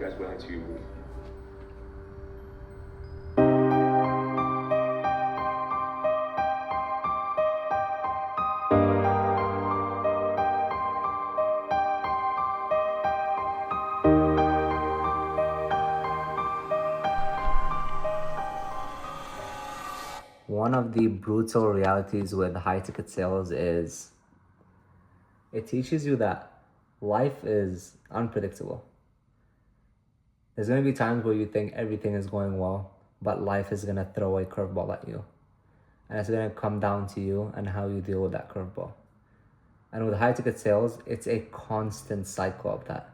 guys willing to? One of the brutal realities with high ticket sales is it teaches you that life is unpredictable. There's going to be times where you think everything is going well, but life is going to throw a curveball at you. And it's going to come down to you and how you deal with that curveball. And with high ticket sales, it's a constant cycle of that.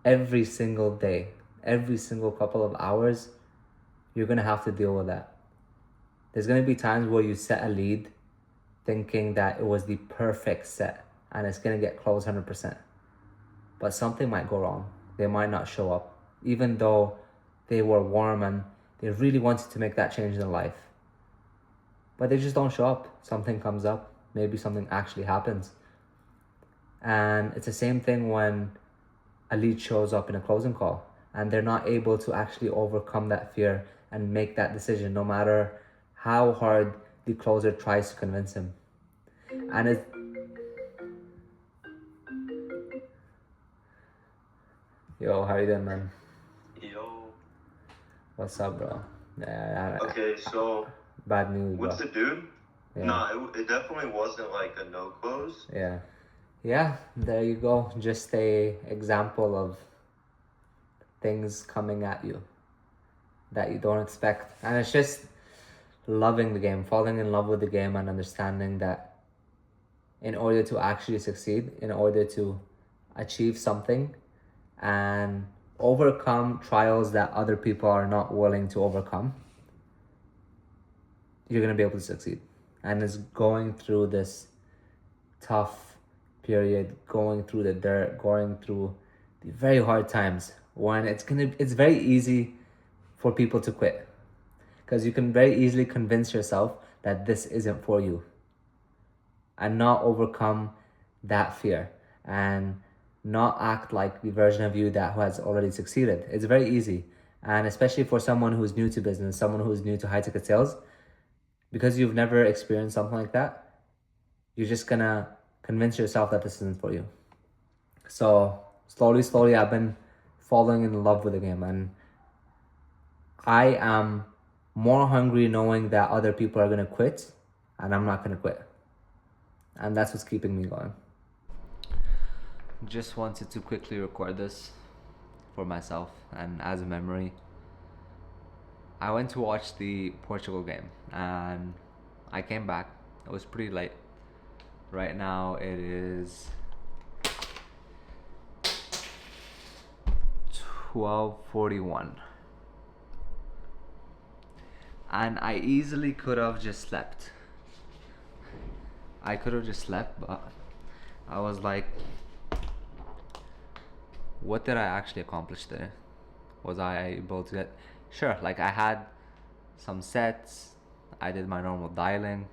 Every single day, every single couple of hours, you're going to have to deal with that. There's going to be times where you set a lead thinking that it was the perfect set and it's going to get closed 100%. But something might go wrong. They might not show up, even though they were warm and they really wanted to make that change in their life. But they just don't show up. Something comes up. Maybe something actually happens. And it's the same thing when a lead shows up in a closing call and they're not able to actually overcome that fear and make that decision no matter how hard the closer tries to convince him. And it's yo, how you doing, man? Yo. What's up, bro? Okay, so Bad news, bro. with the dude, Yeah. no, it definitely wasn't like a no close. Yeah, there you go. Just a example of things coming at you that you don't expect. And it's just loving the game, falling in love with the game and understanding that in order to actually succeed, in order to achieve something and overcome trials that other people are not willing to overcome, you're going to be able to succeed. And it's going through this tough period, going through the dirt, going through the very hard times when it's very easy for people to quit, because you can very easily convince yourself that this isn't for you and not overcome that fear and not act like the version of you that has already succeeded. It's very easy. And especially for someone who's new to business, someone who's new to high ticket sales, because you've never experienced something like that, you're just gonna convince yourself that this isn't for you. So slowly, I've been falling in love with the game, and I am more hungry knowing that other people are gonna quit, and I'm not gonna quit. And that's what's keeping me going. Just wanted to quickly record this for myself and as a memory. I went to watch the Portugal game and I came back. It was pretty late. Right now it is 12:41. And I easily could have just slept. But I was like, what did I actually accomplish there? Was I able to get... Sure, like I had some sets, I did my normal dialing,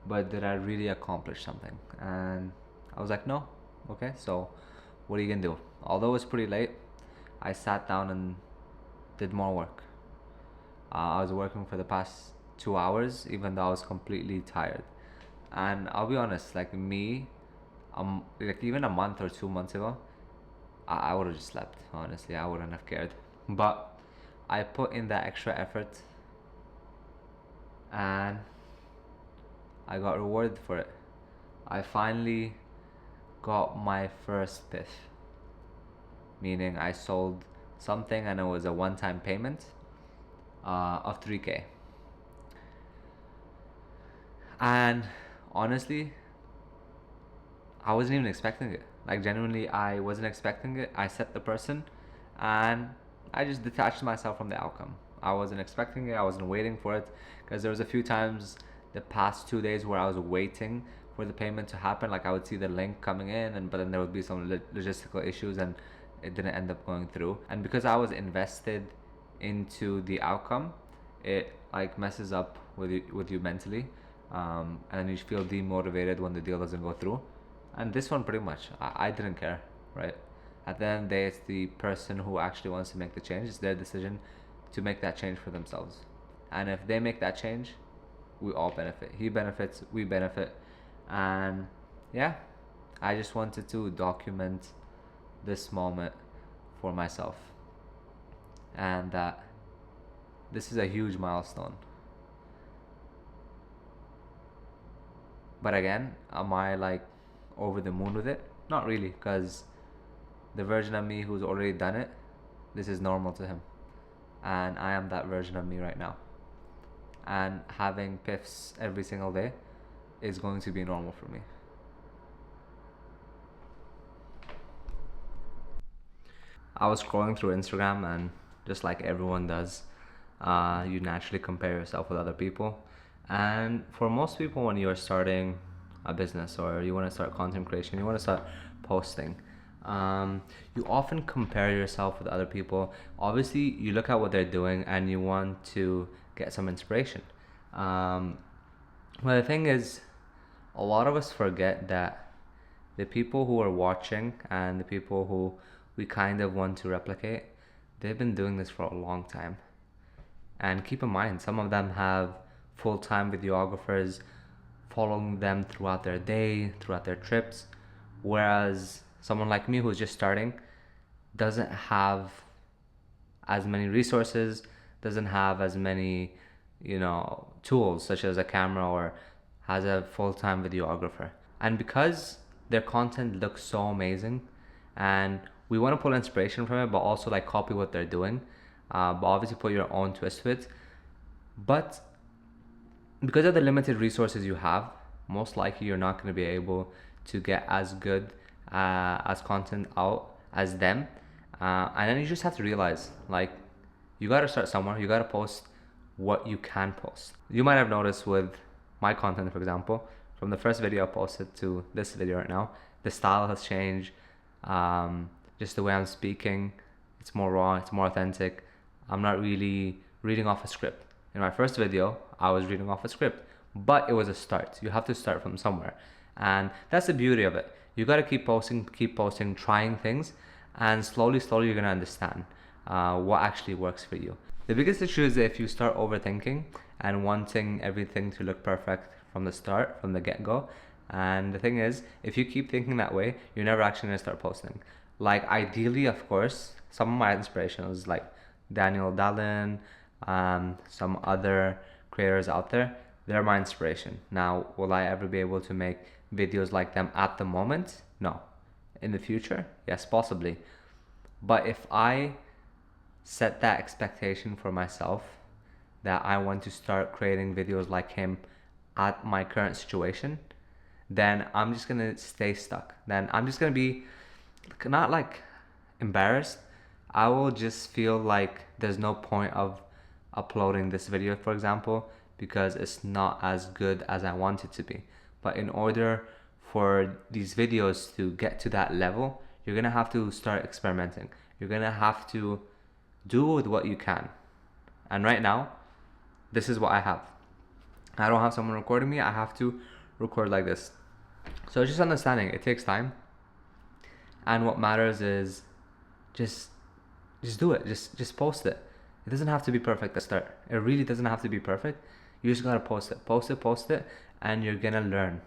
but did I really accomplish something? And I was like, no. Okay, so what are you gonna do? Although it's pretty late, I sat down and did more work. I was working for the past 2 hours, even though I was completely tired. And I'll be honest, like me, like even a month or 2 months ago, I would have just slept. Honestly, I wouldn't have cared. But I put in that extra effort, and I got rewarded for it. I finally got my first PIF, meaning I sold something and it was a one-time payment of 3K. And honestly, I wasn't even expecting it. Like genuinely, I wasn't expecting it. I set the person and I just detached myself from the outcome. I wasn't expecting it. I wasn't waiting for it, because there was a few times the past 2 days where I was waiting for the payment to happen. Like I would see the link coming in, but then there would be some logistical issues and it didn't end up going through. And because I was invested into the outcome, it like messes up with you mentally, and then you feel demotivated when the deal doesn't go through. And this one, pretty much, I didn't care, right? At the end of the day, it's the person who actually wants to make the change. It's their decision to make that change for themselves. And if they make that change, we all benefit. He benefits, we benefit. And yeah, I just wanted to document this moment for myself. And that this is a huge milestone. But again, am I like over the moon with it? Not really, because the version of me who's already done it, this is normal to him. And I am that version of me right now. And having piffs every single day is going to be normal for me. I was scrolling through Instagram, and just like everyone does, you naturally compare yourself with other people. And for most people, when you're starting a business or you want to start content creation, you want to start posting, you often compare yourself with other people. Obviously, you look at what they're doing and you want to get some inspiration. But the thing is, a lot of us forget that the people who are watching and the people who we kind of want to replicate, they've been doing this for a long time. And keep in mind, some of them have full-time videographers following them throughout their day, throughout their trips, whereas someone like me who's just starting doesn't have as many resources, doesn't have as many, tools such as a camera, or has a full-time videographer. And because their content looks so amazing, and we want to pull inspiration from it, but also like copy what they're doing, but obviously put your own twist to it. But because of the limited resources you have, most likely you're not going to be able to get as good as content out as them. And then you just have to realize, like, you got to start somewhere. You got to post what you can post. You might have noticed with my content, for example, from the first video I posted to this video right now, the style has changed. Just the way I'm speaking, it's more raw, it's more authentic. I'm not really reading off a script. In my first video, I was reading off a script, but it was a start. You have to start from somewhere. And that's the beauty of it. You got to keep posting, trying things, and slowly you're going to understand what actually works for you. The biggest issue is if you start overthinking and wanting everything to look perfect from the start, from the get-go. And the thing is, if you keep thinking that way, you're never actually going to start posting. Like, ideally, of course, some of my inspirations, like Daniel Dallin, some other creators out there, they're my inspiration. Now, will I ever be able to make videos like them at the moment? No. In the future? Yes, possibly. But if I set that expectation for myself that I want to start creating videos like him at my current situation, then I'm just gonna stay stuck. Then I'm just gonna be not like embarrassed. I will just feel like there's no point of uploading this video, for example, because it's not as good as I want it to be. But in order for these videos to get to that level, you're gonna have to start experimenting. You're gonna have to do with what you can. And right now, this is what I have. I don't have someone recording me. I have to record like this. So it's just understanding. It takes time. And what matters is just do it. Just post it. It doesn't have to be perfect at the start. It really doesn't have to be perfect. You just gotta post it, and you're gonna learn.